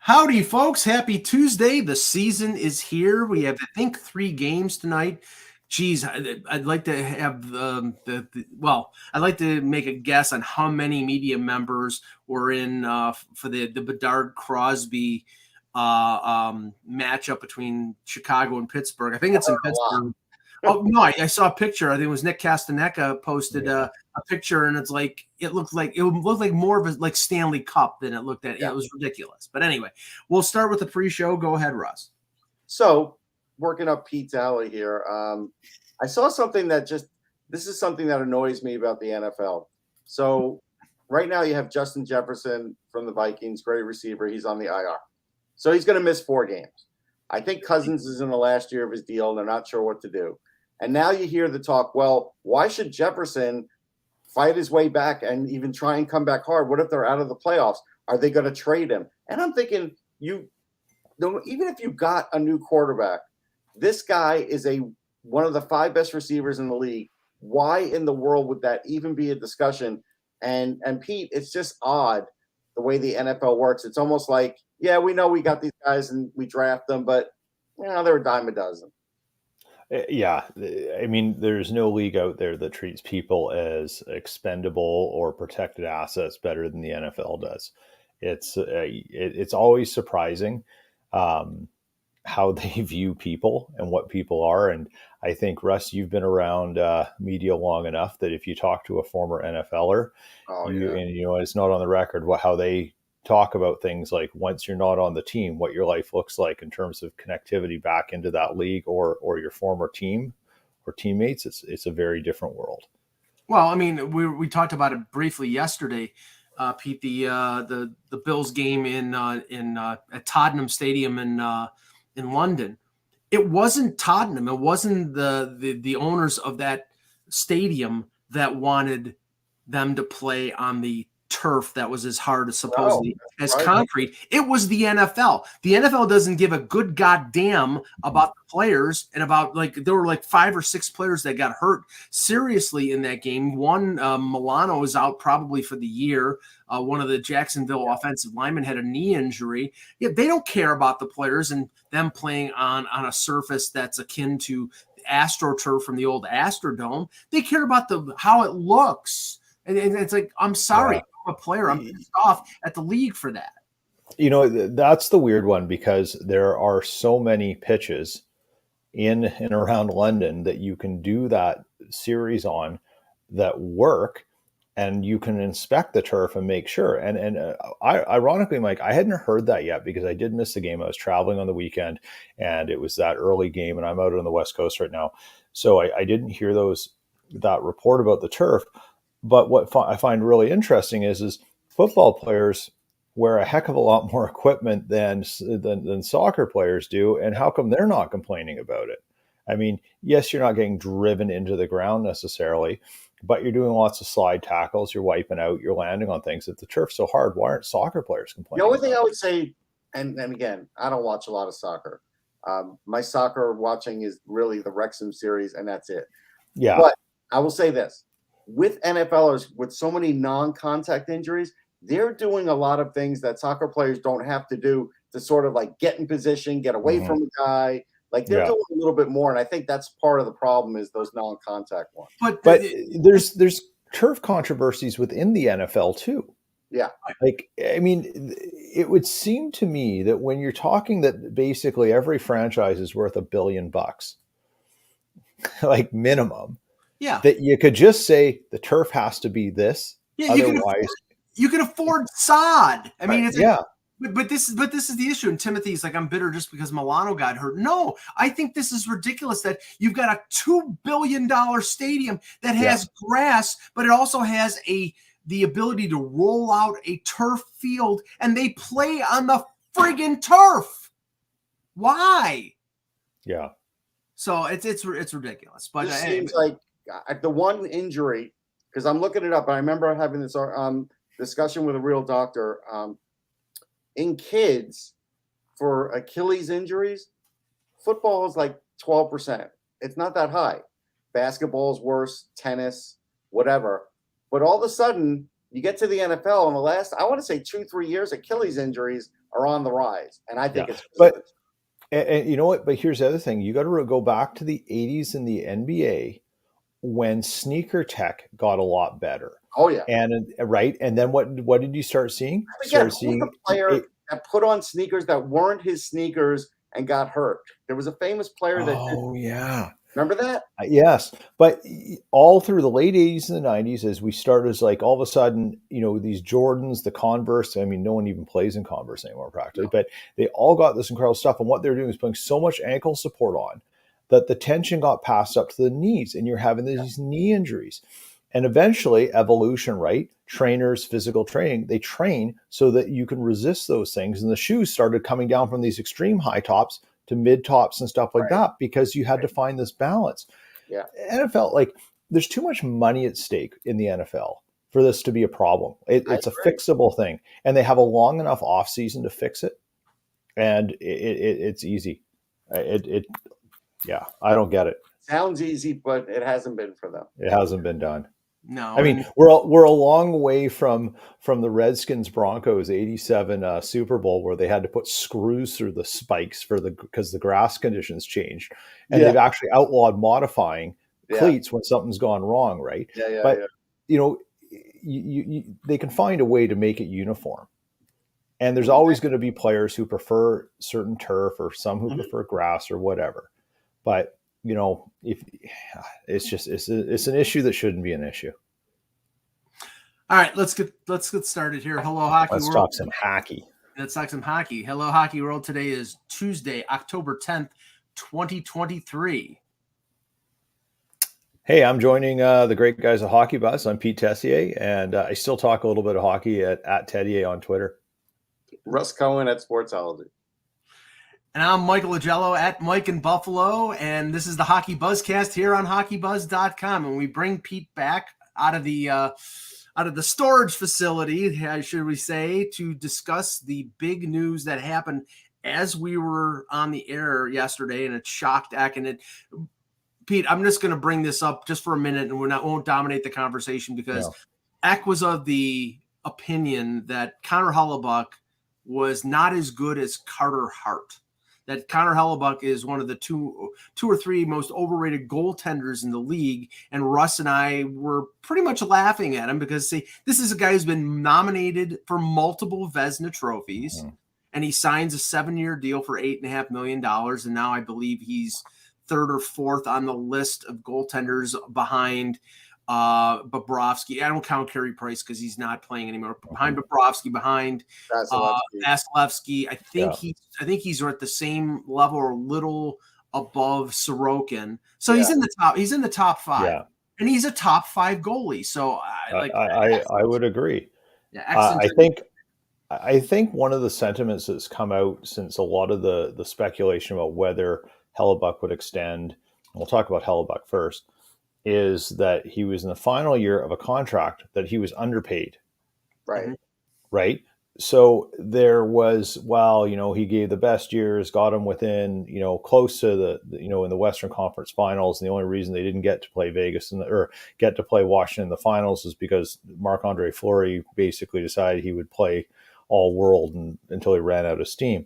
Howdy, folks. Happy Tuesday. The season is here. We have, I think, 3 games tonight. Geez, I'd like to have I'd like to make a guess on how many media members were in for the Bedard-Crosby matchup between Chicago and Pittsburgh. I think it's in Pittsburgh. Oh, no, I saw a picture. I think it was Nick Castanecca posted a picture, and it looked like more of a like Stanley Cup than it looked at. Yeah. It was ridiculous. But anyway, we'll start with the pre-show. Go ahead, Russ. So, working up Pete's alley here, I saw something this is something that annoys me about the NFL. So, right now you have Justin Jefferson from the Vikings, great receiver. He's on the IR. So, he's going to miss 4 games. I think Cousins is in the last year of his deal. They're not sure what to do. And now you hear the talk, well, why should Jefferson fight his way back and even try and come back hard? What if they're out of the playoffs? Are they going to trade him? And I'm thinking, even if you got a new quarterback, this guy is one of the 5 best receivers in the league. Why in the world would that even be a discussion? And Pete, it's just odd the way the NFL works. It's almost like, yeah, we know we got these guys and we draft them, but they're a dime a dozen. Yeah, I mean, there's no league out there that treats people as expendable or protected assets better than the NFL does. It's always surprising how they view people and what people are. And I think, Russ, you've been around media long enough that if you talk to a former NFLer, and it's not on the record how they talk about things like once you're not on the team, what your life looks like in terms of connectivity back into that league or your former team or teammates. It's a very different world. Well, I mean, we talked about it briefly yesterday, Pete. The Bills game at Tottenham Stadium in London. It wasn't Tottenham. It wasn't the owners of that stadium that wanted them to play on the turf that was as hard as supposedly as concrete. It was the NFL. The NFL doesn't give a good goddamn about the players and about there were 5 or 6 players that got hurt seriously in that game. One, Milano is out probably for the year. One of the Jacksonville offensive linemen had a knee injury. Yeah, they don't care about the players and them playing on a surface that's akin to AstroTurf from the old Astrodome. They care about how it looks. And it's like, I'm sorry, I'm a player. I'm pissed off at the league for that. That's the weird one because there are so many pitches in and around London that you can do that series on that work, and you can inspect the turf and make sure. And ironically, Mike, I hadn't heard that yet because I did miss the game. I was traveling on the weekend, and it was that early game, and I'm out on the West Coast right now. So I didn't hear that report about the turf. But what I find really interesting is football players wear a heck of a lot more equipment than soccer players do. And how come they're not complaining about it? I mean, yes, you're not getting driven into the ground necessarily, but you're doing lots of slide tackles. You're wiping out, you're landing on things. If the turf's so hard, why aren't soccer players complaining? The only thing I would say, and again, I don't watch a lot of soccer. My soccer watching is really the Wrexham series, and that's it. Yeah. But I will say this. With NFLers, with so many non-contact injuries, they're doing a lot of things that soccer players don't have to do to sort of get in position, get away from a guy. They're doing a little bit more, and I think that's part of the problem is those non-contact ones. But there's turf controversies within the NFL too. Yeah. I mean, it would seem to me that when you're talking that basically every franchise is worth $1 billion, minimum. Yeah, that you could just say the turf has to be this. Yeah, you can afford sod. I mean, it's but this is the issue. And Timothy's I'm bitter just because Milano got hurt. No, I think this is ridiculous that you've got a $2 billion stadium that has grass, but it also has the ability to roll out a turf field, and they play on the friggin' turf. Why? Yeah. So it's ridiculous. But it seems like the one injury, because I'm looking it up, I remember having this discussion with a real doctor. In kids, for Achilles injuries, football is 12%. It's not that high. Basketball is worse, tennis, whatever. But all of a sudden, you get to the NFL, and the last, I want to say 2-3 years, Achilles injuries are on the rise, and I think Yeah. it's But and you know what? But here's the other thing: you got to go back to the '80s in the NBA when sneaker tech got a lot better. oh yeah. And right, and then what did you start seeing? I forget Started who was the seeing player that put on sneakers that weren't his sneakers and got hurt. There was a famous player that did. Oh yeah. Remember that? Yes, but all through the late '80s and the '90s, as we started, as like all of a sudden, these Jordans, the Converse. I mean, no one even plays in Converse anymore, practically. No. But they all got this incredible stuff, and what they're doing is putting so much ankle support on that the tension got passed up to the knees, and you're having these knee injuries. And eventually, evolution, right? Trainers, physical training, they train so that you can resist those things. And the shoes started coming down from these extreme high tops to mid tops and stuff like Right. that because you had to find this balance. Yeah. NFL, like, there's too much money at stake in the NFL for this to be a problem. It's a fixable thing, and they have a long enough off season to fix it, and it's easy. Yeah, I don't get it. Sounds easy, but it hasn't been for them. It hasn't been done. No, I mean, we're a long way from the Redskins Broncos '87 Super Bowl where they had to put screws through the spikes because the grass conditions changed, and they've actually outlawed modifying cleats when something's gone wrong, right? But they can find a way to make it uniform, and there's always going to be players who prefer certain turf or some who prefer grass or whatever, but. If it's an issue that shouldn't be an issue. All right, let's get started here. Hello, Hockey Let's World. talk some hockey. Let's talk some hockey. Hello, Hockey World. Today is Tuesday, October 10th, 2023. Hey, I'm joining the great guys at Hockey Buzz. I'm Pete Tessier, and I still talk a little bit of hockey at Tedier on Twitter. Russ Cohen at Sportsology. And I'm Michael Agello at Mike in Buffalo, and this is the Hockey Buzzcast here on HockeyBuzz.com. And we bring Pete back out of the storage facility, should we say, to discuss the big news that happened as we were on the air yesterday, and it shocked Eck. And Pete, I'm just going to bring this up just for a minute, and won't dominate the conversation because Eck was of the opinion that Connor Hellebuyck was not as good as Carter Hart. That Connor Hellebuyck is one of the two or three most overrated goaltenders in the league. And Russ and I were pretty much laughing at him because, see, this is a guy who's been nominated for multiple Vezina trophies, and he signs a 7-year deal for $8.5 million. And now I believe he's third or fourth on the list of goaltenders behind Bobrovsky. I don't count Carey Price because he's not playing anymore. Behind Bobrovsky, behind Vasilevsky. I think he's at the same level or a little above Sorokin. So he's in the top. He's in the top five, and he's a top 5 goalie. So I would agree. Yeah, I think one of the sentiments that's come out since a lot of the speculation about whether Hellebuyck would extend. We'll talk about Hellebuyck first. Is that he was in the final year of a contract that he was underpaid. Right. So there was, he gave the best years, got him within, close to the in the Western Conference Finals. And the only reason they didn't get to play Vegas or get to play Washington in the finals is because Marc-Andre Fleury basically decided he would play all world until he ran out of steam.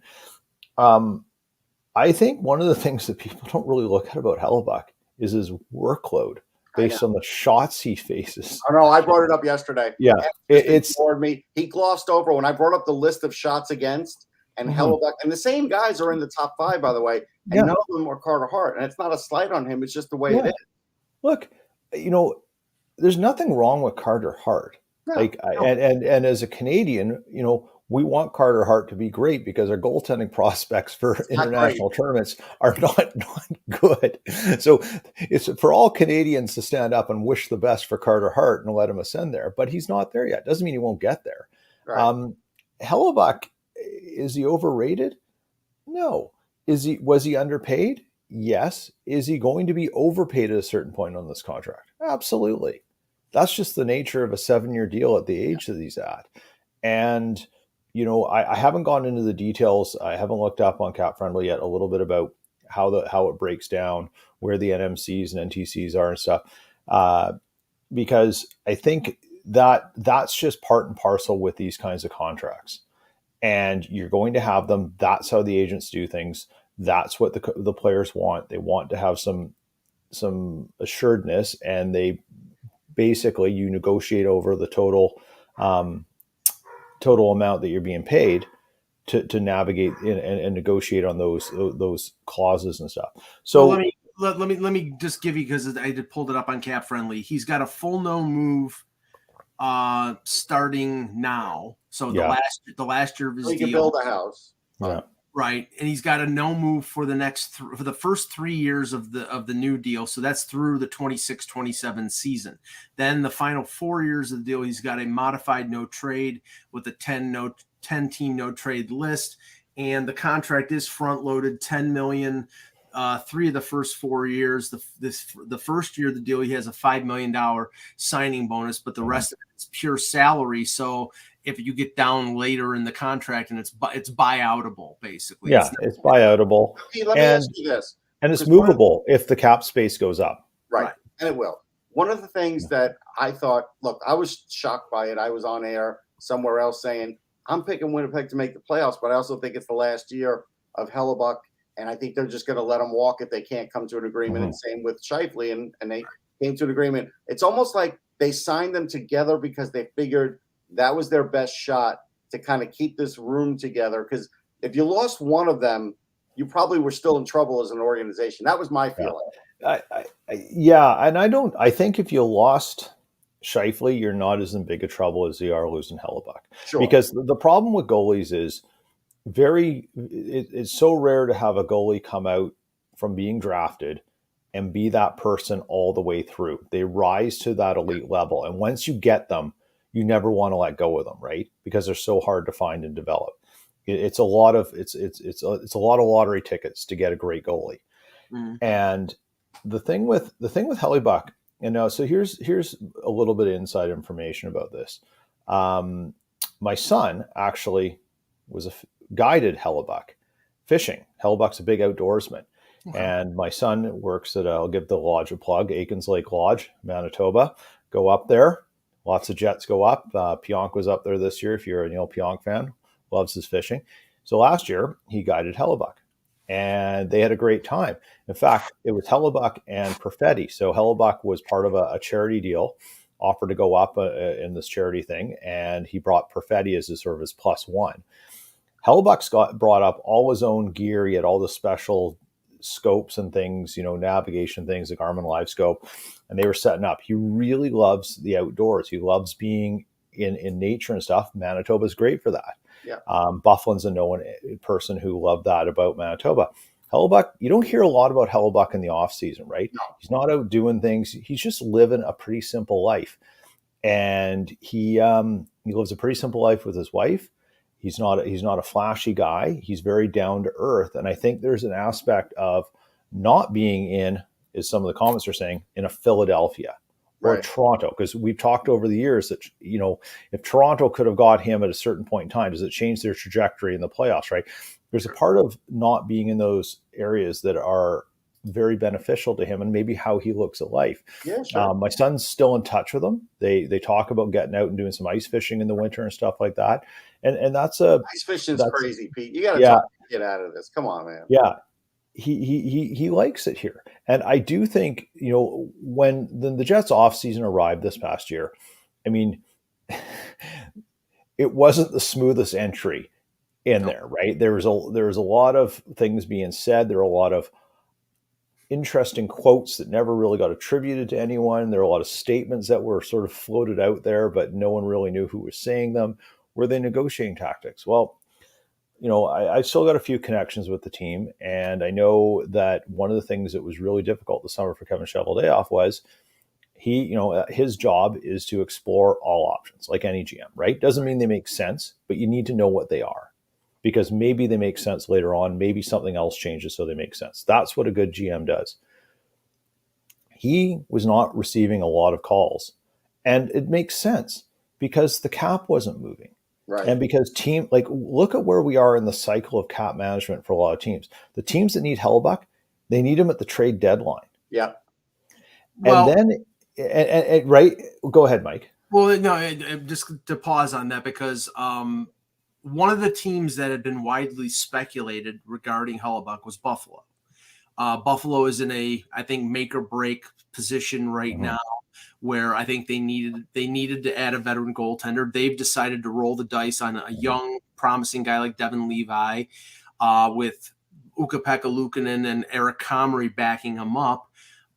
I think one of the things that people don't really look at about Hellebuyck is his workload. Based on the shots he faces. I know. I brought it up yesterday. Yeah, it's me. He glossed over when I brought up the list of shots against and Hellebuyck, and the same guys are in the top 5, by the way. And none of them are Carter Hart, and it's not a slight on him. It's just the way it is. Look, there's nothing wrong with Carter Hart. No. And as a Canadian, we want Carter Hart to be great because our goaltending prospects for international tournaments are not good. So it's for all Canadians to stand up and wish the best for Carter Hart and let him ascend there. But he's not there yet. Doesn't mean he won't get there. Right. Hellebuyck, is he overrated? No. Was he underpaid? Yes. Is he going to be overpaid at a certain point on this contract? Absolutely. That's just the nature of a 7-year deal at the age that he's at. And I haven't gone into the details. I haven't looked up on Cap Friendly yet a little bit about how it breaks down, where the NMCs and NTCs are and stuff, because I think that's just part and parcel with these kinds of contracts. and you're going to have them. That's how the agents do things. That's what the players want. They want to have some assuredness, and they basically, you negotiate over the total amount that you're being paid to navigate and negotiate on those clauses and stuff. So let me just give you, because I pulled it up on Cap Friendly. He's got a full no move starting now. So the last year of his he deal, can build a house. Yeah. Right, and he's got a no move for the next for the first 3 years of the new deal. So that's through the 26-27 season. Then the final 4 years of the deal, he's got a modified no trade with a 10 team no trade list, and the contract is front loaded, $10 million. 3 of the first 4 years. The first year of the deal, he has a $5 million signing bonus, but the rest of it is pure salary. So if you get down later in the contract, and it's buyoutable, basically. Yeah, it's buyoutable. Let me ask you this. And it's movable if the cap space goes up. Right. And it will. One of the things that I thought, look, I was shocked by it. I was on air somewhere else saying, I'm picking Winnipeg to make the playoffs, but I also think it's the last year of Hellebuyck. And I think they're just going to let them walk if they can't come to an agreement. And same with Scheifele, and they came to an agreement. It's almost like they signed them together because they figured that was their best shot to kind of keep this room together. Because if you lost one of them, you probably were still in trouble as an organization. That was my feeling. And I think if you lost Scheifele, you're not as in big a trouble as you are losing Hellebuyck. Sure. Because the problem with goalies is it's so rare to have a goalie come out from being drafted and be that person all the way through. They rise to that elite level, and once you get them, you never want to let go of them, right? Because they're so hard to find and develop. It's a lot of lottery tickets to get a great goalie. And the thing with Hellebuyck, and now, so here's a little bit of inside information about this. My son actually was guided Hellebuyck fishing. Hellebuyck's a big outdoorsman. And my son works at, I'll give the lodge a plug, Aikens Lake Lodge, Manitoba. Go up there. Lots of Jets go up. Pionk was up there this year. If you're a Neil Pionk fan, loves his fishing. So last year he guided Hellebuyck, and they had a great time. In fact, it was Hellebuyck and Perfetti. So Hellebuyck was part of a charity deal, offered to go up in this charity thing, and he brought Perfetti as his sort of his plus one. Hellebuyck's brought up all his own gear. He had all the special scopes and things, navigation things, the Garmin Live Scope, and they were setting up. He really loves the outdoors. He loves being in nature and stuff. Manitoba's great for that. Yeah. Bufflin's a known person who loved that about Manitoba. Hellebuyck, you don't hear a lot about Hellebuyck in the off season, right? No. He's not out doing things. He's just living a pretty simple life, and he lives a pretty simple life with his wife. He's not a flashy guy. He's very down to earth. And I think there's an aspect of not being in, as some of the comments are saying, in a Philadelphia or Toronto. Because we've talked over the years that, if Toronto could have got him at a certain point in time, does it change their trajectory in the playoffs, right? There's a part of not being in those areas that are very beneficial to him and maybe how he looks at life. Yeah, sure. My son's still in touch with him. They talk about getting out and doing some ice fishing in the winter and stuff like that. And that's ice fishing's crazy, Pete. You got to get out of this. Come on, man. Yeah, he likes it here, and I do think when the Jets off season arrived this past year, I mean, it wasn't the smoothest entry in there, right? There was a lot of things being said. There were a lot of interesting quotes that never really got attributed to anyone. There were a lot of statements that were sort of floated out there, but no one really knew who was saying them. Were they negotiating tactics? Well, I still got a few connections with the team, and I know that one of the things that was really difficult this summer for Kevin Cheveldayoff was his job is to explore all options, like any GM, right? Doesn't mean they make sense, but you need to know what they are, because maybe they make sense later on. Maybe something else changes so they make sense. That's what a good GM does. He was not receiving a lot of calls, and it makes sense because the cap wasn't moving. Right. And because look at where we are in the cycle of cap management for a lot of teams. The teams that need Hellebuyck, they need him at the trade deadline. Yeah. Well, and then, right. Go ahead, Mike. Well, no, just to pause on that, because one of the teams that had been widely speculated regarding Hellebuyck was Buffalo. Buffalo is in a, I think, make or break position right now, where I think they needed to add a veteran goaltender. They've decided to roll the dice on a young, promising guy like Devin Levi, with Ukko-Pekka Luukkonen and Eric Comrie backing him up.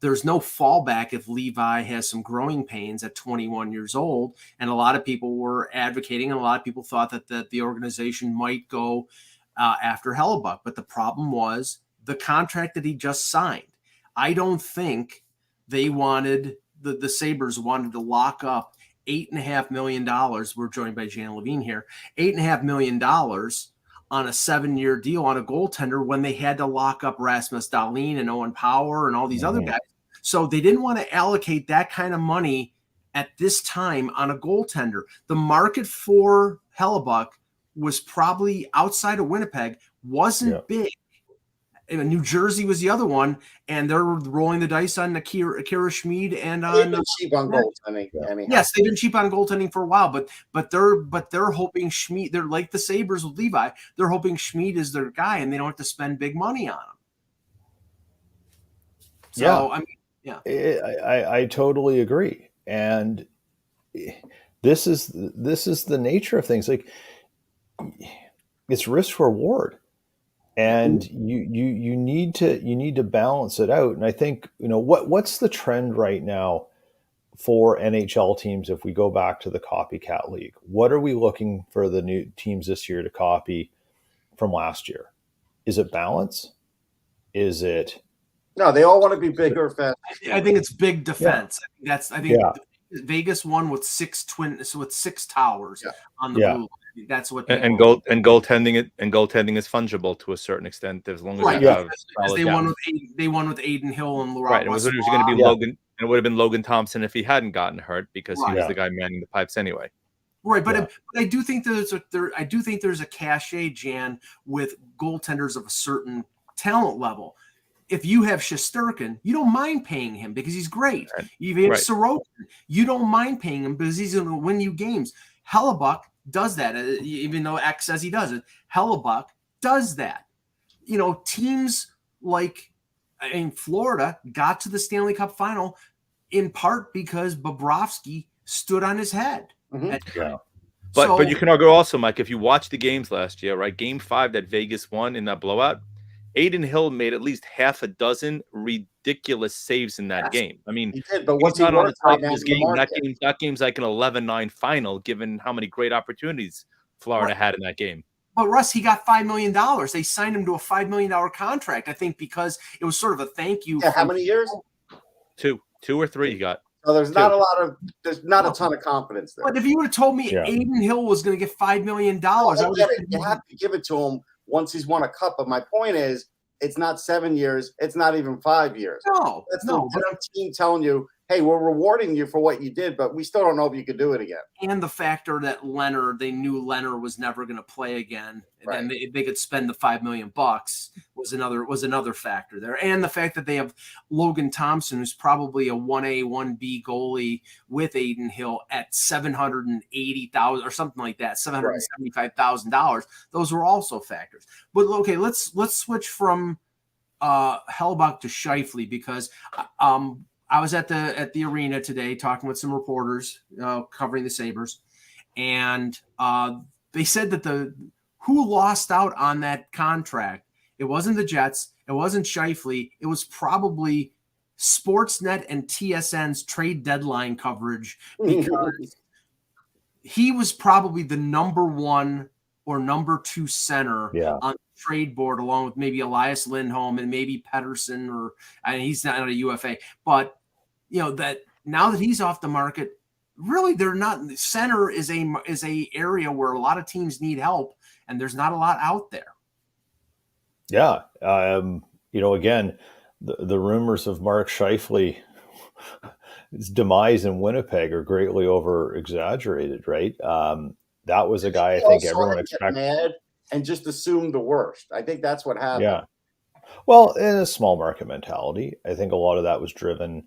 There's no fallback if Levi has some growing pains at 21 years old. And a lot of people were advocating, and a lot of people thought that the organization might go after Hellebuyck. But the problem was the contract that he just signed. I don't think they wanted, the Sabres wanted to lock up $8.5 million. We're joined by Jan Levine here. $8.5 million on a 7-year deal on a goaltender when they had to lock up Rasmus Dahlin and Owen Power and all these other guys. So they didn't want to allocate that kind of money at this time on a goaltender. The market for Hellebuyck was probably outside of Winnipeg, wasn't big. And New Jersey was the other one, and they're rolling the dice on Akira Schmid and on. They've been cheap on goaltending. Yes, they've been cheap on goaltending for a while, but they're hoping Schmid. They're like the Sabres with Levi. They're hoping Schmid is their guy, and they don't have to spend big money on him. So I mean. Yeah, I totally agree, and this is the nature of things. Like, it's risk reward, and you need to balance it out. And I think, what's the trend right now for NHL teams if we go back to the copycat league? What are we looking for the new teams this year to copy from last year? Is it balance? Is it? No, they all want to be bigger, fast. I think it's big defense. I think Vegas won with six towers on the blue line. That's what goaltending is fungible to a certain extent as long as you have they won with Aiden Hill and Laurent. Right, it was going to be Logan, and it would have been Logan Thompson if he hadn't gotten hurt because he was the guy manning the pipes anyway. Right, but I do think there's a cachet, Jan, with goaltenders of a certain talent level. If you have Shesterkin, you don't mind paying him because he's great. Right. Even Sorokin, you don't mind paying him because he's going to win you games. Hellebuyck does that, even though X says he doesn't. Hellebuyck does that. Teams like in Florida got to the Stanley Cup final in part because Bobrovsky stood on his head. But you can argue also, Mike, if you watch the games last year, right? Game 5 that Vegas won in that blowout, Aiden Hill made at least half a dozen ridiculous saves in that game. I mean, he did, but what's not on the top of his game? That game's like an 11-9 final, given how many great opportunities Florida had in that game. But Russ, he got $5 million. They signed him to a $5 million contract, I think, because it was sort of a thank you. Yeah, how many years? 2 or 3 he got. So there's not a ton of confidence there. But if you would have told me Aiden Hill was going to get $5 million, you have to give it to him once he's won a cup. But my point is, it's not 7 years. It's not even 5 years. That's the team telling you, hey, we're rewarding you for what you did, but we still don't know if you could do it again. And the factor that they knew Leonard was never going to play again, and they could spend the $5 million was another factor there. And the fact that they have Logan Thompson, who's probably a 1A, 1B goalie with Aiden Hill at $780,000 or something like that, $775,000. Those were also factors. But okay, let's switch from Hellebuyck to Scheifele because I was at the arena today talking with some reporters covering the Sabres, and they said that who lost out on that contract, it wasn't the Jets, it wasn't Scheifele, it was probably Sportsnet and TSN's trade deadline coverage, because he was probably the number 1 or number 2 center on the trade board, along with maybe Elias Lindholm and maybe Pettersson, he's not a UFA, but that now that he's off the market, really they're not. Center is a area where a lot of teams need help, and there's not a lot out there. Yeah, again, the rumors of Mark Scheifele's demise in Winnipeg are greatly over exaggerated, right? That was a guy I think everyone expected. Mad and just assumed the worst. I think that's what happened. Yeah. Well, in a small market mentality, I think a lot of that was driven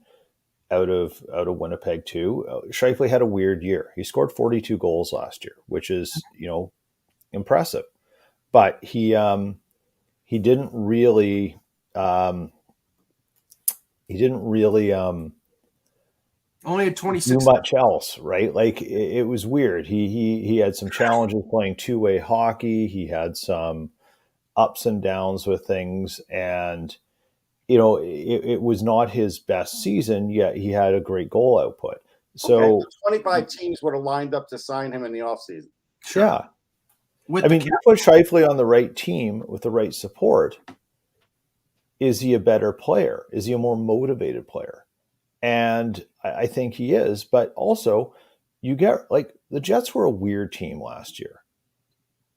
out of Winnipeg too. Scheifele had a weird year. He scored 42 goals last year, which is, impressive, but he didn't really Only had do 26. much else, right? Like it was weird. He had some challenges playing two-way hockey. He had some ups and downs with things, and it was not his best season, yet he had a great goal output. So 25 teams would have lined up to sign him in the offseason. Sure. yeah, With I the mean, cap. you put Scheifele on the right team with the right support. Is he a better player? Is he a more motivated player? And I think he is. But also, you get like the Jets were a weird team last year.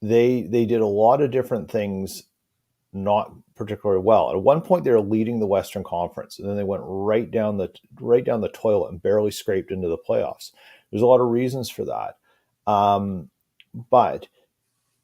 They did a lot of different things not particularly well. At one point, they were leading the Western Conference, and then they went right down the toilet and barely scraped into the playoffs. There's a lot of reasons for that, but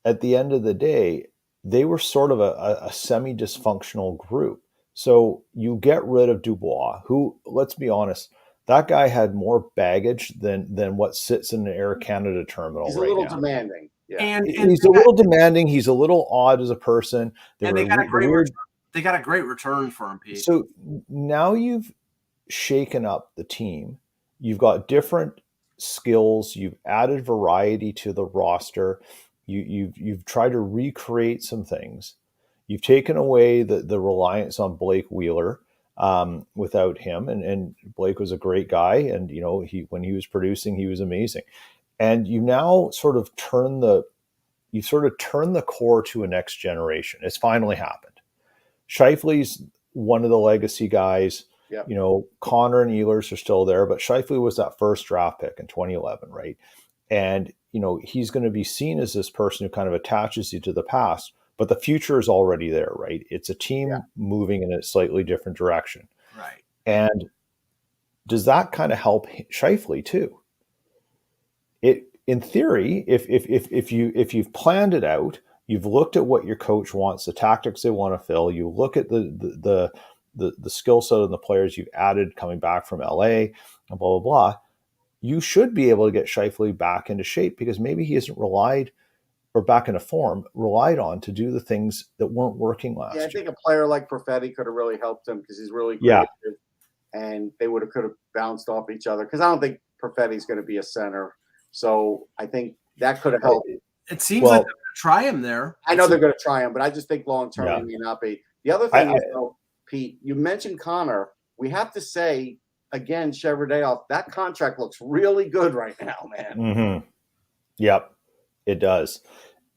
at the end of the day, they were sort of a semi-dysfunctional group. So you get rid of Dubois, who, let's be honest, that guy had more baggage than what sits in the Air Canada terminal He's right a little now. demanding. Yeah. And He's a little demanding. He's a little odd as a person. they got a great return. They got a great return for him, Pete. So now you've shaken up the team. You've got different skills. You've added variety to the roster. You've tried to recreate some things. You've taken away the reliance on Blake Wheeler without him, and Blake was a great guy, and when he was producing, he was amazing. And you now sort of turn the core to a next generation. It's finally happened. Scheifele's one of the legacy guys. Yep. Connor and Ehlers are still there, but Scheifele was that first draft pick in 2011, right? And he's going to be seen as this person who kind of attaches you to the past, but the future is already there, right? It's a team moving in a slightly different direction, Right. And does that kind of help Scheifele too? In theory, if you've planned it out, you've looked at what your coach wants, the tactics they want to fill, you look at the skill set of the players you've added coming back from LA, and blah blah blah. You should be able to get Scheifele back into shape, because maybe he isn't relied on to do the things that weren't working last year. I think a player like Perfetti could have really helped him, because he's really creative, and they could have bounced off each other. Because I don't think Perfetti's going to be a center. So I think that could have helped. It seems like they're going to try him there. I know they're going to try him, but I just think long term he may not be. The other thing is, Pete, you mentioned Connor. We have to say again, Cheverdayoff, that contract looks really good right now, man. Mm-hmm. Yep, it does.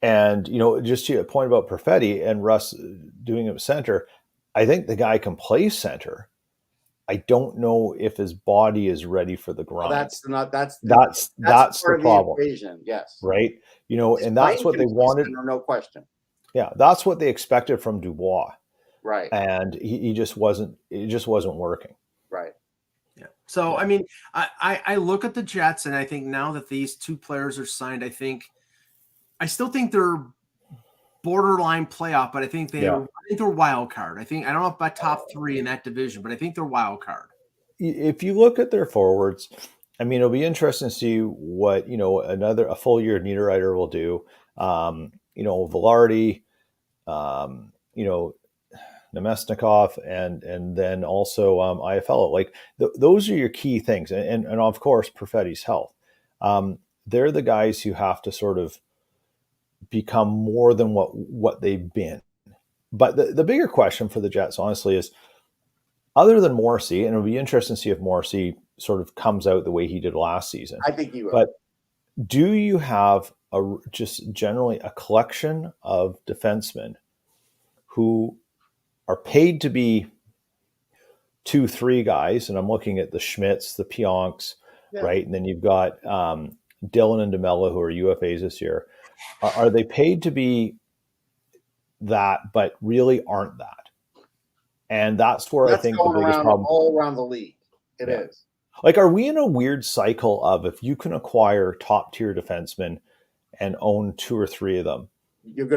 And just to your point about Perfetti and Russ doing it center, I think the guy can play center. I don't know if his body is ready for the grind. That's the problem. Equation, yes. Right. And that's what they wanted. Center, no question. Yeah, that's what they expected from Dubois. Right. And he just wasn't. It just wasn't working. Right. Yeah. So I mean, I look at the Jets, and I think now that these two players are signed, I still think they're borderline playoff, but I think they're wild card. I don't know about top three in that division, but I think they're wild card. If you look at their forwards, I mean, it'll be interesting to see what a full year Niederreiter will do. Velarde, Nemesnikov, and then also Iafallo. Like those are your key things, and of course Perfetti's health. They're the guys who have to sort of become more than what they've been. But the bigger question for the Jets, honestly, is other than Morrissey, and it'll be interesting to see if Morrissey sort of comes out the way he did last season. I think he will. But do you have just generally a collection of defensemen who are paid to be 2-3 guys? And I'm looking at the Schmitz, the Pionks, right? And then you've got Dylan and DeMello, who are UFAs this year. Are they paid to be that, but really aren't that? And that's where I think the biggest problem all around the league. It is. Like, are we in a weird cycle of if you can acquire top tier defensemen and own 2 or 3 of them, you're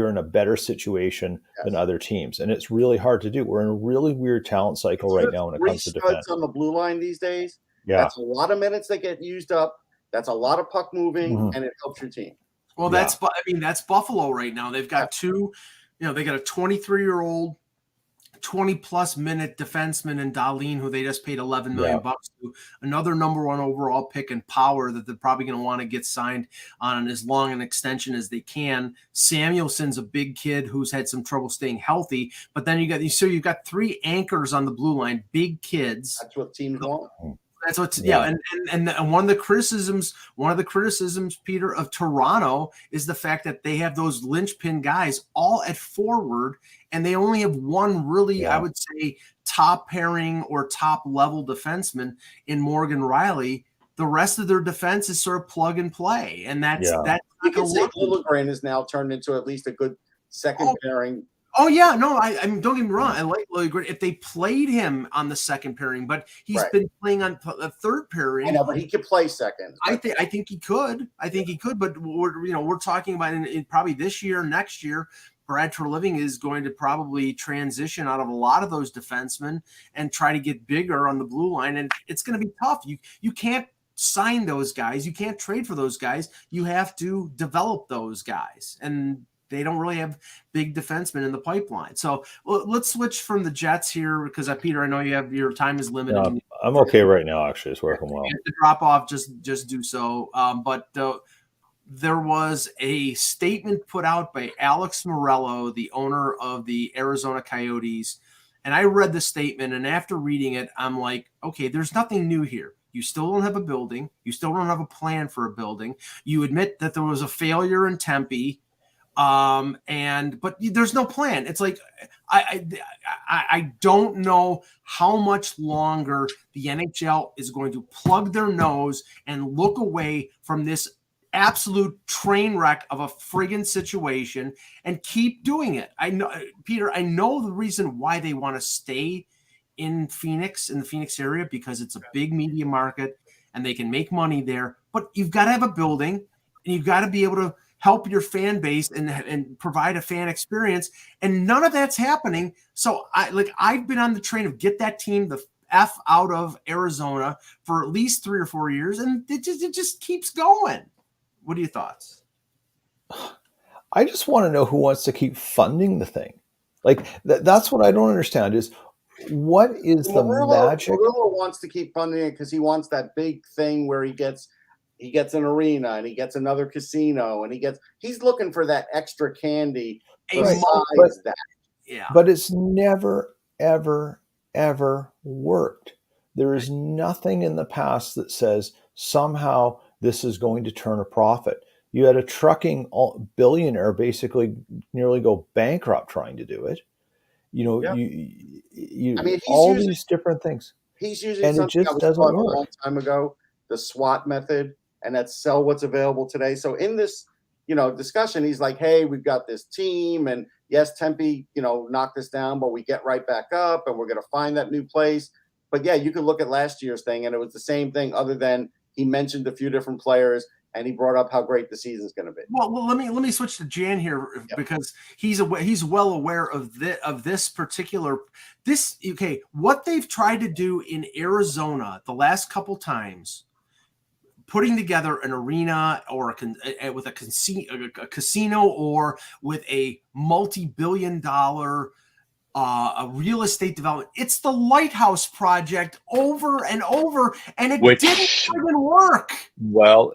in a better situation than other teams, and it's really hard to do. We're in a really weird talent cycle right now when it comes to defense. On the blue line these days, yeah, that's a lot of minutes that get used up. That's a lot of puck moving, Mhm. and it helps your team. Well, Yeah. that's Buffalo right now. They've got two, they got a 23-year-old, 20-plus minute defenseman in Dahlin, who they just paid $11 million to, another number 1 overall pick in power that they're probably going to want to get signed on as long an extension as they can. Samuelson's a big kid who's had some trouble staying healthy, but then you've got 3 anchors on the blue line, big kids. That's what teams want. That's what's and one of the criticisms, Peter, of Toronto is the fact that they have those linchpin guys all at forward, and they only have one really, I would say, top pairing or top level defenseman in Morgan Riley. The rest of their defense is sort of plug and play, and that's You can say Liljegren is now turned into at least a good second pairing. Oh yeah, no, I mean, don't get me wrong. I like Liljegren if they played him on the second pairing, but he's been playing on the third pairing. I know, but he could play second. I think he could. But we're talking about in probably this year, next year. Brad Treliving is going to probably transition out of a lot of those defensemen and try to get bigger on the blue line, and it's going to be tough. You can't sign those guys. You can't trade for those guys. You have to develop those guys, and they don't really have big defensemen in the pipeline. So let's switch from the Jets here because, Peter, I know your time is limited. No, I'm okay right now, actually. It's working well. If you have to drop off, just do so. But there was a statement put out by Alex Morello, the owner of the Arizona Coyotes, and I read the statement, and after reading it, I'm like, okay, there's nothing new here. You still don't have a building. You still don't have a plan for a building. You admit that there was a failure in Tempe. But there's no plan. It's like I don't know how much longer the NHL is going to plug their nose and look away from this absolute train wreck of a friggin' situation and keep doing it. I know, Peter, I know the reason why they want to stay in the Phoenix area, because it's a big media market and they can make money there, but you've got to have a building and you've got to be able to help your fan base and provide a fan experience. And none of that's happening. So I've been on the train of get that team the F out of Arizona for at least 3 or 4 years. And it just keeps going. What are your thoughts? I just want to know who wants to keep funding the thing. Like that's what I don't understand is what is the magic? Murillo wants to keep funding it because he wants that big thing where he gets an arena and he gets another casino and he's looking for that extra candy besides that. Yeah. But it's never, ever, ever worked. There is nothing in the past that says somehow this is going to turn a profit. You had a trucking billionaire basically nearly go bankrupt trying to do it. All these different things. He's using something that was taught a long time ago, the SWOT method. And that's sell what's available today. So in this, discussion, he's like, hey, we've got this team. And yes, Tempe, knocked us down, but we get right back up and we're going to find that new place. But yeah, you could look at last year's thing and it was the same thing other than he mentioned a few different players and he brought up how great the season's going to be. Well, let me switch to Jan here because he's well aware of this particular what they've tried to do in Arizona the last couple times, putting together an arena or with a casino or with a multi-billion-dollar a real estate development. It's the Lighthouse Project over and over, and it didn't even work. Well,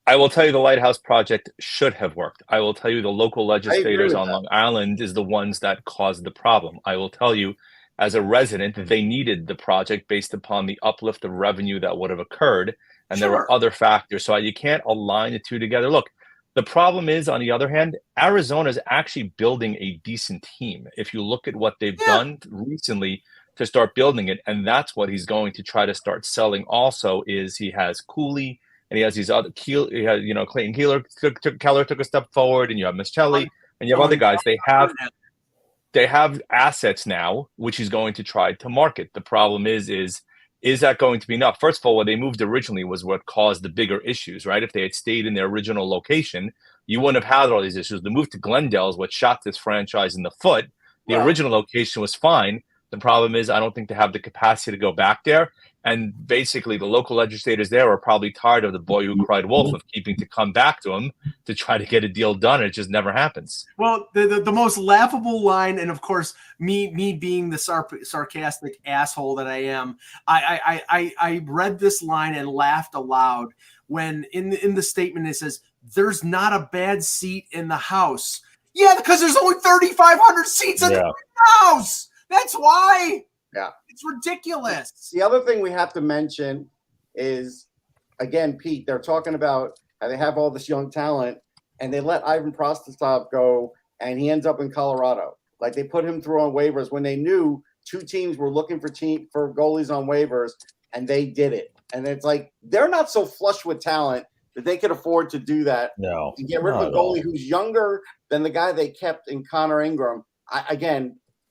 I will tell you the Lighthouse Project should have worked. I will tell you the local legislators on Long Island is the ones that caused the problem. I will tell you, as a resident, they needed the project based upon the uplift of revenue that would have occurred. And there were other factors. So you can't align the two together. Look, the problem is, on the other hand, Arizona is actually building a decent team. If you look at what they've done recently to start building it, and that's what he's going to try to start selling also, is he has Cooley and he has these other Clayton Keller took a step forward, and you have Mischelli and you have other guys. They have assets now, which he's going to try to market. The problem is that going to be enough? First of all, what they moved originally was what caused the bigger issues, right? If they had stayed in their original location, you wouldn't have had all these issues. The move to Glendale is what shot this franchise in the foot. The original location was fine, The problem is I don't think they have the capacity to go back there. And basically, the local legislators there are probably tired of the boy who cried wolf of keeping to come back to them to try to get a deal done. It just never happens. Well, the most laughable line, and of course, me being the sarcastic asshole that I am, I read this line and laughed aloud when in the statement it says, "There's not a bad seat in the House." Yeah, because there's only 3,500 seats in the House. That's why. Yeah. It's ridiculous. The other thing we have to mention is, again, Pete, they're talking about how they have all this young talent and they let Ivan Prostastov go and he ends up in Colorado. Like they put him through on waivers when they knew two teams were looking for goalies on waivers and they did it. And it's like they're not so flush with talent that they could afford to do that. No. To get rid of a goalie who's younger than the guy they kept in Connor Ingram.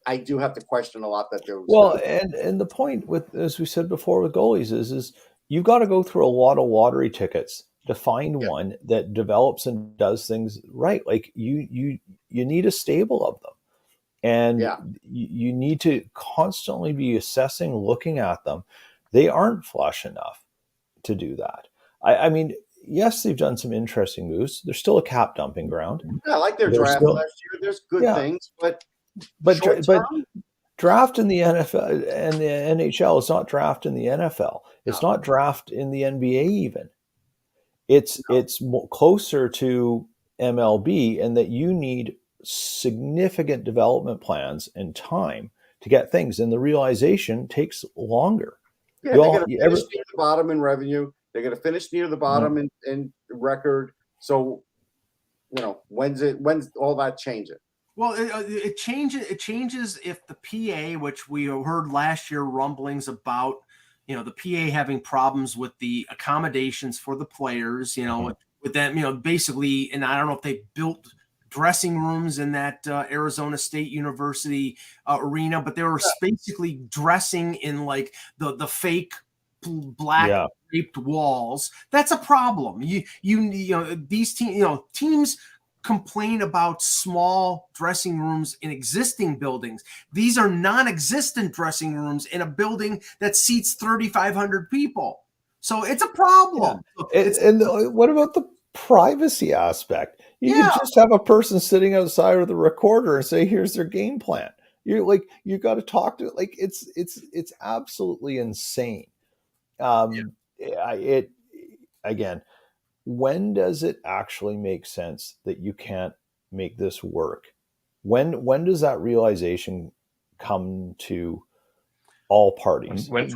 I do have to question a lot that there was. Well, and the point with, as we said before, with goalies is you've got to go through a lot of lottery tickets to find one that develops and does things right. Like you need a stable of them, and you need to constantly be assessing, looking at them. They aren't flush enough to do that. I mean, yes, they've done some interesting moves. They're still a cap dumping ground. Yeah, I like their draft last year. There's good things, but draft in the NFL and the NHL is not draft in the NFL. It's not draft in the NBA even. It's closer to MLB, and that you need significant development plans and time to get things, and the realization takes longer. Yeah, they're going to finish near the bottom in revenue. They're going to finish near the bottom in record. So, when's all that changing? Well, it changes. It changes if the PA, which we heard last year rumblings about, the PA having problems with the accommodations for the players, with them, basically, and I don't know if they built dressing rooms in that Arizona State University arena, but they were basically dressing in like the fake black draped walls. That's a problem. These teams complain about small dressing rooms in existing buildings. These are non-existent dressing rooms in a building that seats 3,500 people. So it's a problem. And what about the privacy aspect? You can just have a person sitting outside of the recorder and say, "Here's their game plan." You're like, you got to talk to it. Like it's absolutely insane. Again, when does it actually make sense that you can't make this work? When does that realization come to all parties? When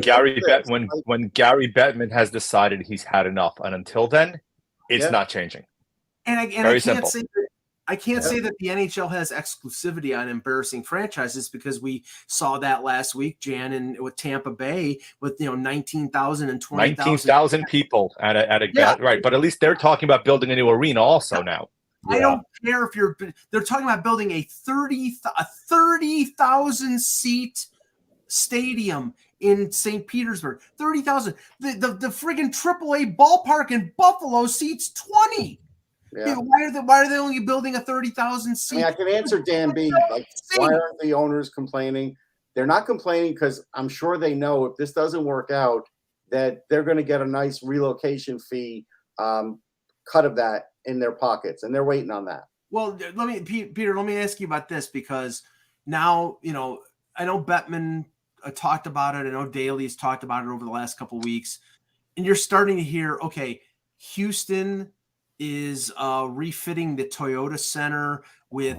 Gary Bettman has decided he's had enough, and until then, it's not changing. And I can't say that the NHL has exclusivity on embarrassing franchises, because we saw that last week, Jan, and with Tampa Bay with 19,000 and 20,000 19,000 people at a right. But at least they're talking about building a new arena also now. I don't care if they're talking about building a 30,000 seat stadium in St. Petersburg. 30,000. The friggin' AAA ballpark in Buffalo seats 20. Yeah. Why are they only building a 30,000 seat? I can answer Dan B. Like, why aren't the owners complaining? They're not complaining because I'm sure they know if this doesn't work out, that they're going to get a nice relocation fee cut of that in their pockets, and they're waiting on that. Well, Peter, let me ask you about this, because now, I know Bettman talked about it. I know Daly's talked about it over the last couple of weeks, and you're starting to hear, okay, Houston is refitting the Toyota Center with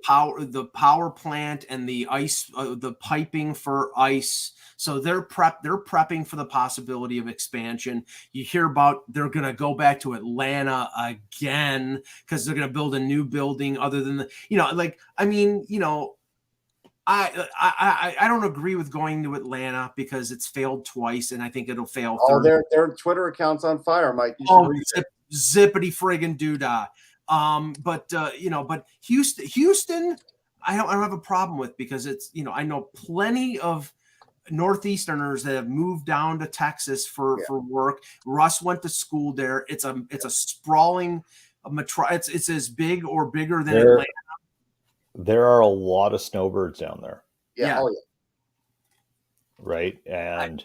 the power plant and the ice, the piping for ice. So they're prepping for the possibility of expansion. You hear about they're going to go back to Atlanta again because they're going to build a new building other than I don't agree with going to Atlanta because it's failed twice, and I think it'll fail. Their Twitter account's on fire, Mike. You should zippity friggin' doodah. But Houston, I don't have a problem with, because it's, I know plenty of Northeasterners that have moved down to Texas for work. Russ went to school there. It's a sprawling it's as big or bigger than Atlanta. There are a lot of snowbirds down there. Yeah. right? And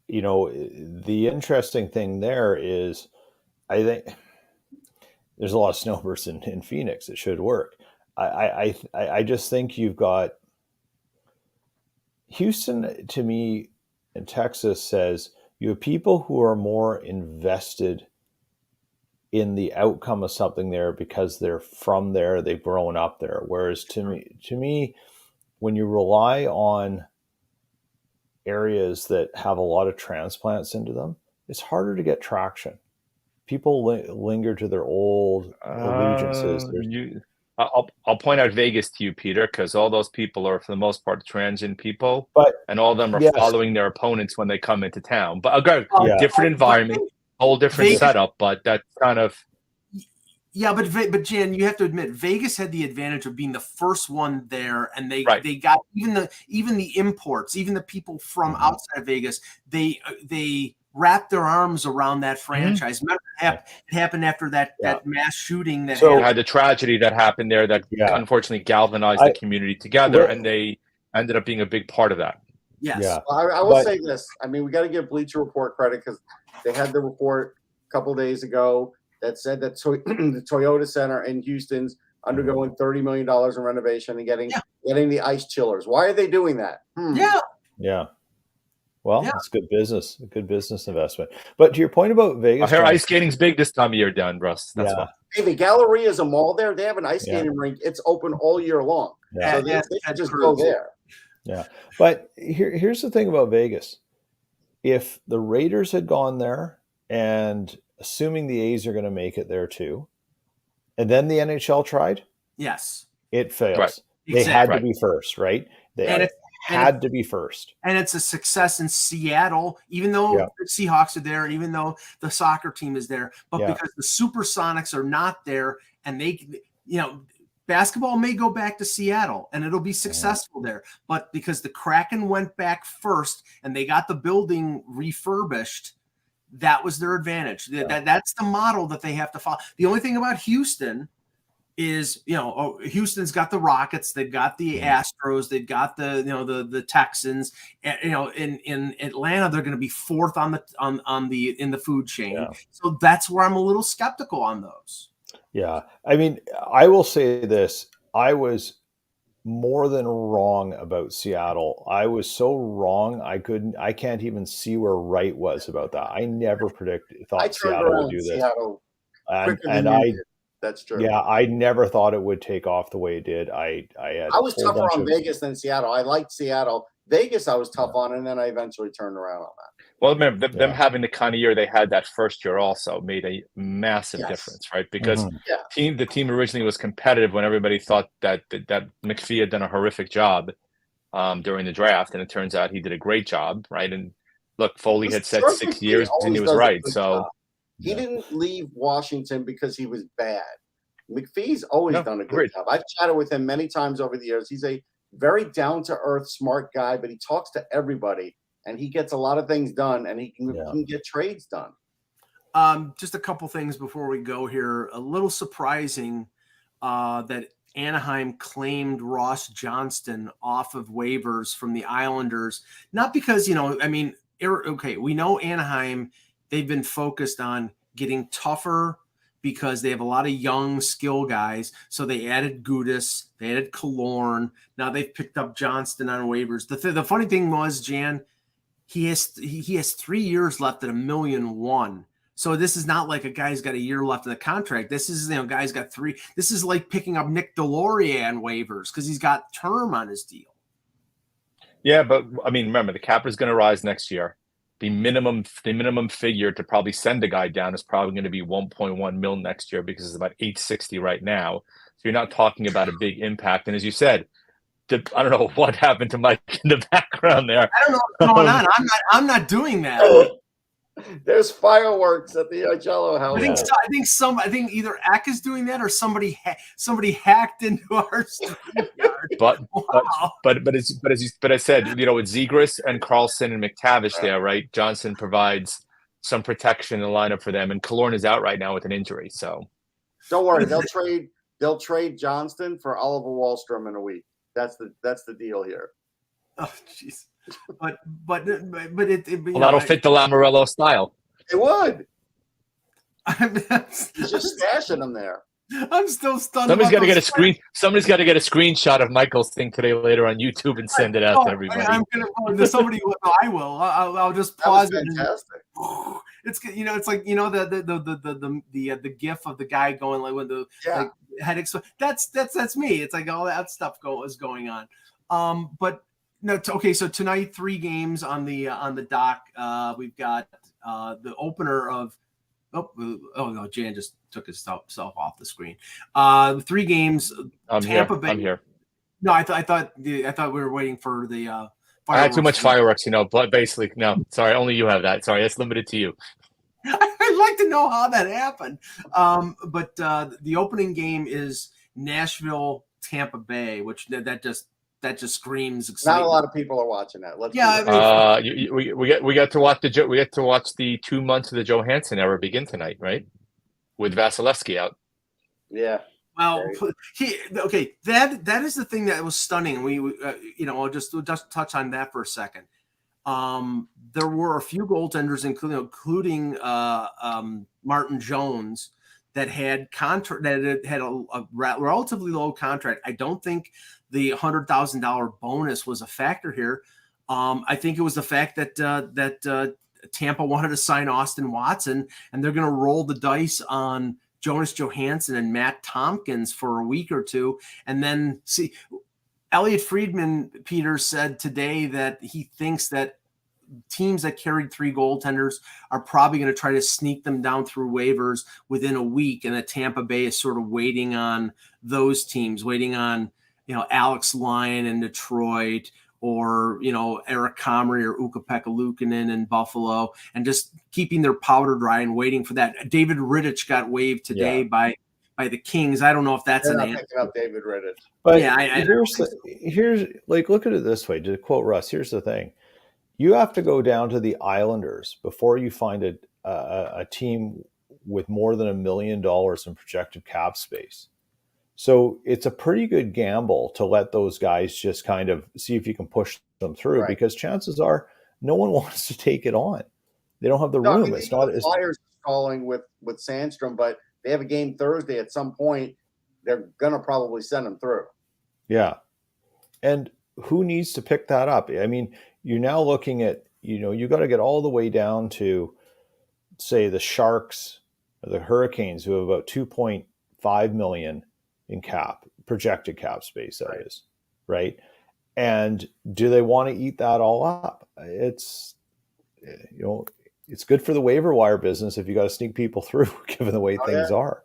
the interesting thing there is, I think there's a lot of snowbirds in Phoenix. It should work. I just think you've got Houston, to me, and Texas says you have people who are more invested in the outcome of something there because they're from there, they've grown up there. Whereas to me, when you rely on areas that have a lot of transplants into them, it's harder to get traction. People linger to their old allegiances. I'll point out Vegas to you, Peter, because all those people are, for the most part, transient people, but and all of them are yes, following their opponents when they come into town. But Yeah. different environment, whole different Vegas- setup. But that's kind of Yeah, but Jan, you have to admit, Vegas had the advantage of being the first one there, and they Right. they got even the imports, even the people from Mhm. outside of Vegas. They wrapped their arms around that franchise. Remember, it happened after that mass shooting that So- you happened. had the tragedy that happened there that Yeah. unfortunately galvanized the community together, and they ended up being a big part of that. Yes. Yeah. Well, I will say this. I mean, we got to give Bleacher Report credit because they had the report a couple days ago that said that the Toyota Center in Houston's undergoing $30 million in renovation and getting the ice chillers. Why are they doing that? Yeah. Well, Yeah. it's good business, a good business investment. But to your point about Vegas, I hear John, ice skating's big this time of year down, Russ. That's why. Hey, the Galleria is a mall there. They have an ice Yeah. skating rink. It's open all year long. Yeah. So they should just go there. Yeah. But here's the thing about Vegas. If the Raiders had gone there, and assuming the A's are going to make it there too, and then the NHL tried, Yes. it fails. Right. They had Exactly. to be first, right? They And had to be first. And it's a success in Seattle, even though the Seahawks are there, and even though the soccer team is there. But because the Supersonics are not there, and basketball may go back to Seattle, and it'll be successful there. But because the Kraken went back first, and they got the building refurbished, that was their advantage. That's the model that they have to follow. The only thing about Houston is, Houston's got the Rockets, they've got the Astros, they've got the Texans. In Atlanta, they're going to be fourth in the food chain. Yeah. So that's where I'm a little skeptical on those. Yeah. I mean, I will say this. I was more than wrong about Seattle. I was so wrong. I can't even see where right was about that. I never thought Seattle would do this. That's true. Yeah, I never thought it would take off the way it did. I was tougher on Vegas than Seattle. I liked Seattle. Vegas, I was tough on, and then I eventually turned around on that. Well, remember, them having the kind of year they had that first year also made a massive difference, right? Because the team originally was competitive when everybody thought that McPhee had done a horrific job during the draft, and it turns out he did a great job, right? And look, Foley had said 6 years, and he was right. So he didn't leave Washington because he was bad. McPhee's always done a good job. I've chatted with him many times over the years. He's a very down-to-earth, smart guy, but he talks to everybody, and he gets a lot of things done, and he can get trades done. Just a couple things before we go here. A little surprising that Anaheim claimed Ross Johnston off of waivers from the Islanders. Not because, we know Anaheim, they've been focused on getting tougher because they have a lot of young skill guys. So they added Gudis, they added Killorn. Now they've picked up Johnston on waivers. The funny thing was, Jan, he has 3 years left at $1.1 million. So this is not like a guy's got a year left of the contract. This is, guy's got 3. This is like picking up Nick Delorier on waivers because he's got term on his deal. Yeah, but I mean, remember, the cap is going to rise next year. The minimum figure to probably send a guy down is probably going to be 1.1 mil next year because it's about 860 right now. So you're not talking about a big impact. And as you said, I don't know what happened to Mike in the background there. I don't know what's going on. I'm not doing that. There's fireworks at the Jello house. I think either Eck is doing that or somebody hacked into our StreamYard. But I said, with Zegras and Carlson and McTavish there, right? Johnson provides some protection in the lineup for them, and Killorn is out right now with an injury. So don't worry, they'll trade Johnston for Oliver Wahlstrom in a week. That's the deal here. Oh, jeez. but it you Well, know, that'll fit the Lamorello style. It would. I'm He's just stashing them there. I'm still stunned. Somebody's got to about get a those screen. Somebody's got to get a screenshot of Michael's thing today later on YouTube and send it out to everybody. I'm gonna. Somebody will. I will. I'll just That was pause it. fantastic. It's it's like the gif of the guy going like when the like head that's me. It's like all that stuff is going on. But no, okay. So tonight 3 games on the dock. We've got the opener of. Oh no! Jan just took himself off the screen. 3 games. Tampa Bay. I'm here. No, I thought we were waiting for the. I had too much fireworks, but basically, no. Sorry, only you have that. Sorry, that's limited to you. I'd like to know how that happened. But the opening game is Nashville, Tampa Bay, which that just screams excitement. Not a lot of people are watching that. We got to watch the 2 months of the Johansson era begin tonight, right? With Vasilevsky out. Yeah. Well, that is the thing that was stunning. I'll just touch on that for a second. There were a few goaltenders, including Martin Jones, that had a relatively low contract. I don't think the $100,000 bonus was a factor here. I think it was the fact that Tampa wanted to sign Austin Watson, and they're going to roll the dice on Jonas Johansson and Matt Tompkins for a week or two, and then see. Elliot Friedman, Peter, said today that he thinks that teams that carried 3 goaltenders are probably going to try to sneak them down through waivers within a week, and that Tampa Bay is sort of waiting on those teams, waiting on Alex Lyon in Detroit, or Eric Comrie or Ukko-Pekka Luukkonen in Buffalo, and just keeping their powder dry and waiting for that. David Rittich got waived today by the Kings. I don't know if that's an answer. Picking up David Rittich. But yeah, here's like, look at it this way. To quote Russ, here's the thing: you have to go down to the Islanders before you find a team with more than $1 million in projected cap space. So it's a pretty good gamble to let those guys just kind of see if you can push them through, because chances are no one wants to take it on. They don't have the room. I mean, it's not. The Flyers calling with Sandstrom, but they have a game Thursday at some point. They're gonna probably send them through. Yeah, and who needs to pick that up? I mean, you're now looking at you got to get all the way down to, say, the Sharks, or the Hurricanes, who have about $2.5 million in projected cap space, that is, right? And do they want to eat that all up? It's it's good for the waiver wire business if you got to sneak people through, given the way things are.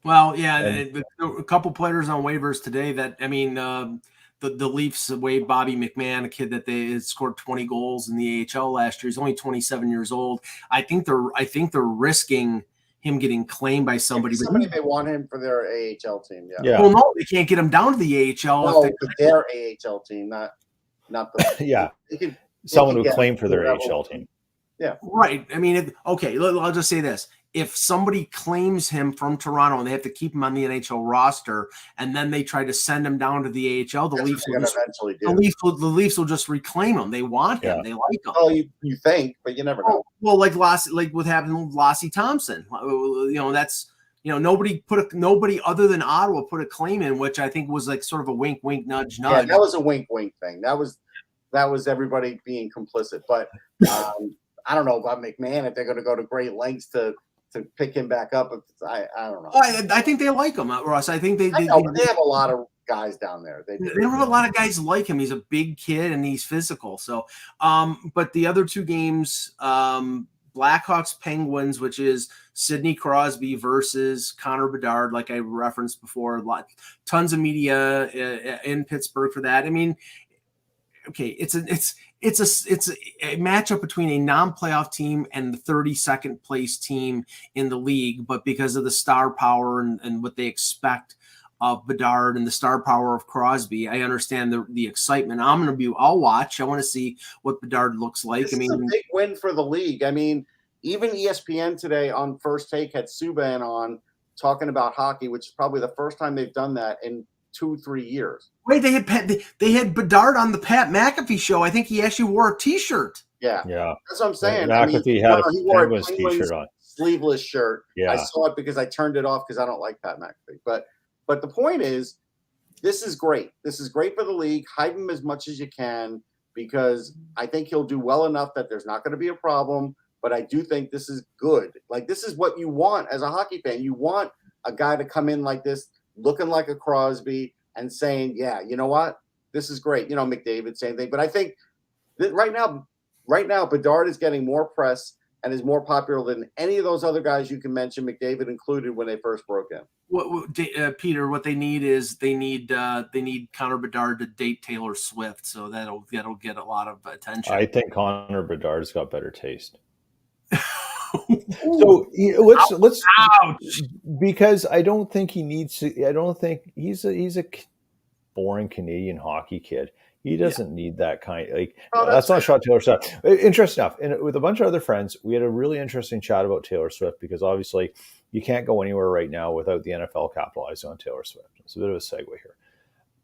Well, yeah, and a couple players on waivers today that, I mean, the Leafs waived Bobby McMahon, a kid that they had scored 20 goals in the AHL last year. He's only 27 years old. I think they're risking him getting claimed by somebody. Somebody may want him for their AHL team. Yeah. Well, no, they can't get him down to the AHL. No, for their AHL team, not the. Yeah. Someone who claim for their AHL team. Yeah. Right. I mean, I'll just say this. If somebody claims him from Toronto and they have to keep him on the NHL roster, and then they try to send him down to the AHL, the Leafs will just reclaim him. They want him. They like him. Oh, you think, but you never know. Well, like what happened with Lassie Thompson. That's nobody other than Ottawa put a claim in, which I think was like sort of a wink, wink, nudge, nudge. Yeah, that was a wink, wink thing. That was everybody being complicit. But I don't know about McMahon if they're going to go to great lengths to pick him back up. I don't know. I think they like him, Russ. I think they have a lot of guys down there. They don't have a lot of guys like him. He's a big kid and he's physical. So, but the other 2 games, Blackhawks Penguins, which is Sidney Crosby versus Connor Bedard, like I referenced before. Tons of media in Pittsburgh for that. I mean, okay, it's a matchup between a non-playoff team and the 32nd place team in the league, but because of the star power and what they expect of Bedard and the star power of Crosby, I understand the excitement. I'll watch. I want to see what Bedard looks like. This is a big win for the league. I mean, even ESPN today on First Take had Subban on talking about hockey, which is probably the first time they've done that in 2-3 years. Wait, they had Bedard on the Pat McAfee show. I think he actually wore a T-shirt. Yeah, Yeah. that's what I'm saying. McAfee had a he wore a Penguins T-shirt on. sleeveless shirt. Yeah. I saw it because I turned it off because I don't like Pat McAfee. But the point is, this is great. This is great for the league. Hype him as much as you can because I think he'll do well enough that there's not going to be a problem. But I do think this is good. Like, this is what you want as a hockey fan. You want a guy to come in like this, looking like a Crosby and saying, yeah, you know what? This is great. You know, McDavid, same thing. But I think that right now, Bedard is getting more press and is more popular than any of those other guys you can mention, McDavid included, when they first broke in. Peter, what they need is they need Connor Bedard to date Taylor Swift, so that'll get a lot of attention. I think Connor Bedard's got better taste. So let's because I don't think he needs to. I don't think he's a boring Canadian hockey kid. He doesn't need that kind. That's not shot Taylor Swift. Interesting enough. And with a bunch of other friends, we had a really interesting chat about Taylor Swift because obviously you can't go anywhere right now without the NFL capitalizing on Taylor Swift. It's a bit of a segue here.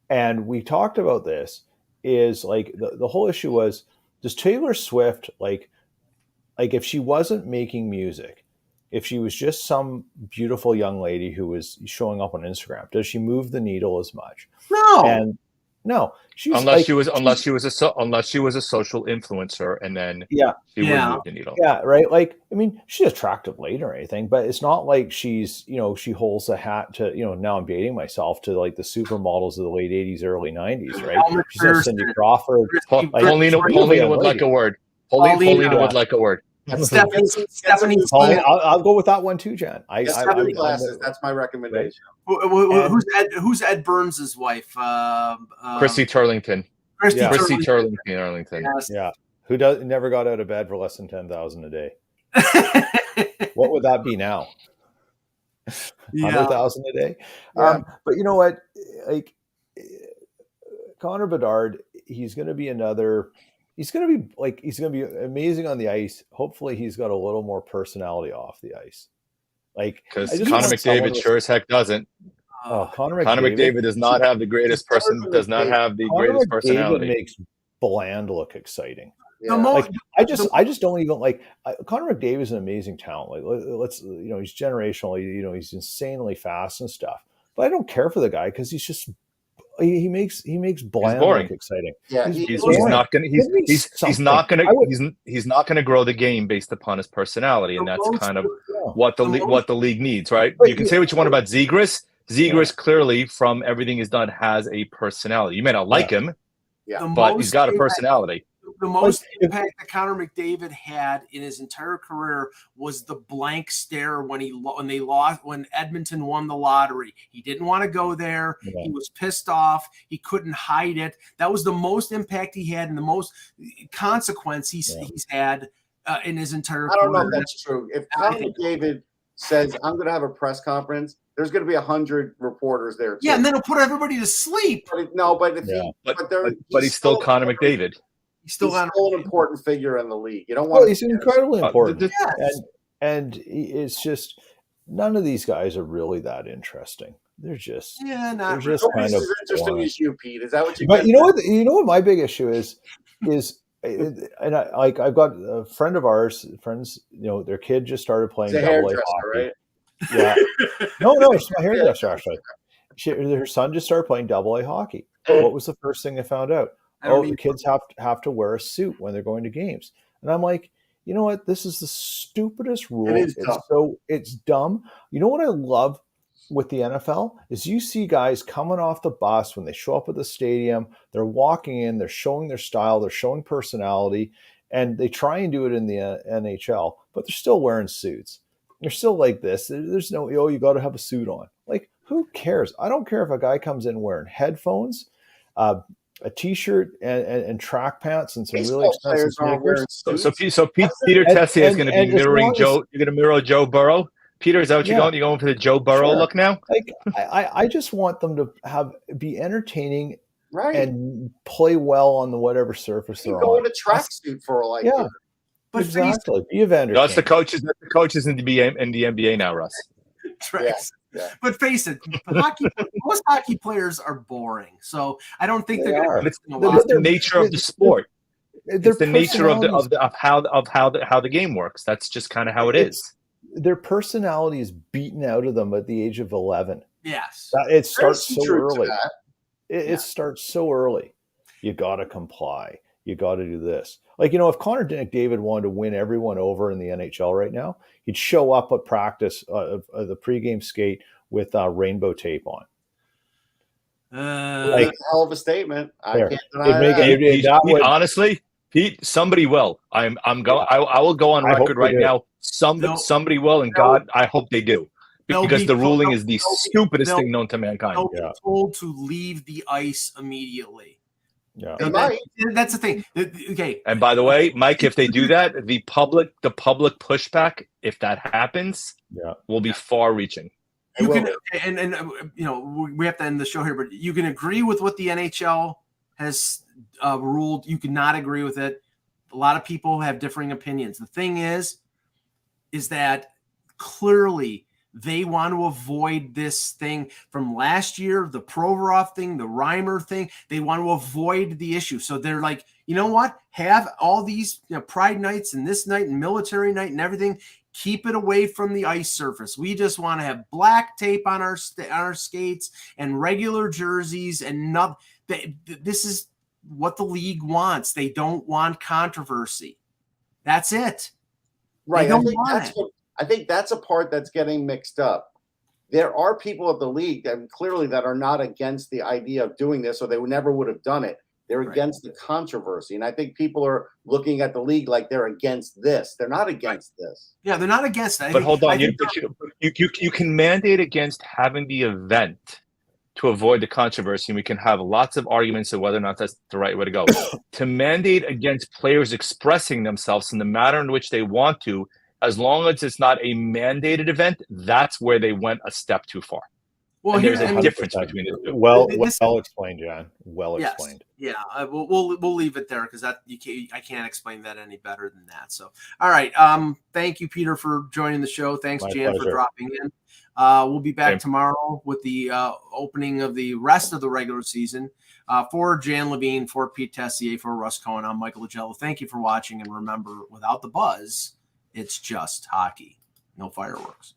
And we talked about this is like the whole issue was, does Taylor Swift like if she wasn't making music, if she was just some beautiful young lady who was showing up on Instagram, does she move the needle as much? No. And no, unless she was a social influencer, and then she would move the needle. Yeah, right. Like, I mean, she's attractive late or anything, but it's not like she's, she holds a hat to, now I'm dating myself, to like the supermodels of the late 80s, early 90s, right? She's not Cindy Crawford. Paulina would like a word. Paulina would like a word. Stephanie. I'll go with that one too, Jan. Stephanie Glasses. That's my recommendation. Who's Ed Burns' wife? Chrissy Turlington. Chrissy Turlington. Yes. Yeah. Who never got out of bed for less than $10,000 a day? What would that be now? 100,000 a day. Yeah. But you know what? Like Connor Bedard, he's going to be another. He's going to be amazing on the ice. Hopefully, he's got a little more personality off the ice. Like, because Connor McDavid sure as heck doesn't. Connor McDavid does not have the greatest personality. David makes Bland look exciting. Yeah. I just don't even like Connor McDavid is an amazing talent. Like, let's he's generational. He's insanely fast and stuff. But I don't care for the guy because he's just. He makes Bland look exciting. Yeah, he's not gonna grow the game based upon his personality, and that's kind of what the league needs, right? You can say what you want about Zegras. Zegras clearly, from everything he's done, has a personality. You may not like him, but he's got a personality. The most impact that Connor McDavid had in his entire career was the blank stare when Edmonton won the lottery. He didn't want to go there. Yeah. He was pissed off. He couldn't hide it. That was the most impact he had and the most consequence he's had in his entire career. I don't know if that's true. If Connor McDavid says, I'm going to have a press conference, there's going to be 100 reporters there too. Yeah, and then he'll put everybody to sleep. But he's still Connor McDavid. He's still an important figure in the league. You don't want. He's incredibly important, and it's just none of these guys are really that interesting. They're just not really. Kind of as interesting as you, Pete. Is that what you? But you know what my big issue is, and I've got a friend of ours, friends. Their kid just started playing double A hockey. Right? Yeah. No, it's my hairdresser actually. Her son just started playing double A hockey. What was the first thing I found out? The kids have to wear a suit when they're going to games. And I'm like, you know what? This is the stupidest rule. It's dumb. You know what I love with the NFL is you see guys coming off the bus when they show up at the stadium. They're walking in, they're showing their style, they're showing personality, and they try and do it in the NHL, but they're still wearing suits. They're still like this. There's no, you got to have a suit on. Like, who cares? I don't care if a guy comes in wearing headphones, a T-shirt and track pants and some really expensive sneakers. So Peter Tessier is going to be mirroring Joe. You're going to mirror Joe Burrow. Peter, is that what you're going? You're going for the Joe Burrow look now? Like I just want them to be entertaining, and play well on the whatever surface they're on. Go in a tracksuit for all I care. But exactly. Be a vendor. That's the coaches. That's the coaches in the NBA now, Russ. Yeah. But face it, most hockey players are boring. So I don't think They they're are. going It's to the nature of the sport. Their It's the nature of personalities- how the game works. That's just kind of how it is. Their personality is beaten out of them at the age of 11. Yes. It starts There's so some truth to early. that. It starts so early. You got to comply. You got to do this. Like, if Connor McDavid wanted to win everyone over in the NHL right now, he'd show up at practice, the pregame skate with rainbow tape on. That's a hell of a statement. I can't deny Pete, honestly, Pete, somebody will. I will go on record right now. Somebody will, and God, I hope they do. Because the ruling is the stupidest thing known to mankind. They'll be told to leave the ice immediately. Yeah, that's the thing. Okay. And by the way, Mike, if they do that, the public pushback, if that happens, will be far-reaching. You can, and we have to end the show here, but you can agree with what the NHL has ruled. You cannot agree with it. A lot of people have differing opinions. The thing is that clearly they want to avoid this thing from last year, the Provorov thing, the Reimer thing. They want to avoid the issue. So they're like, you know what? Have all these Pride nights and this night and military night and everything. Keep it away from the ice surface. We just want to have black tape on our skates and regular jerseys and not. This is what the league wants. They don't want controversy. That's it. Right. I think that's a part that's getting mixed up. There are people at the league that clearly that are not against the idea of doing this, or they never would have done it. They're against the controversy. And I think people are looking at the league like they're against this. They're not against this. Yeah, they're not against that. But hold on, you can mandate against having the event to avoid the controversy, and we can have lots of arguments of whether or not that's the right way to go. To mandate against players expressing themselves in the manner in which they want to, as long as it's not a mandated event, that's where they went a step too far. Well, there's a difference between the two. Well explained, John. Well explained. Yeah, we'll leave it there because I can't explain that any better than that. So, all right. Thank you, Peter, for joining the show. Thanks, Jan, for dropping in. We'll be back tomorrow with the opening of the rest of the regular season. For Jan Levine, for Pete Tessier, for Russ Cohen, I'm Michael Agello. Thank you for watching, and remember, without the buzz, it's just hockey. No fireworks.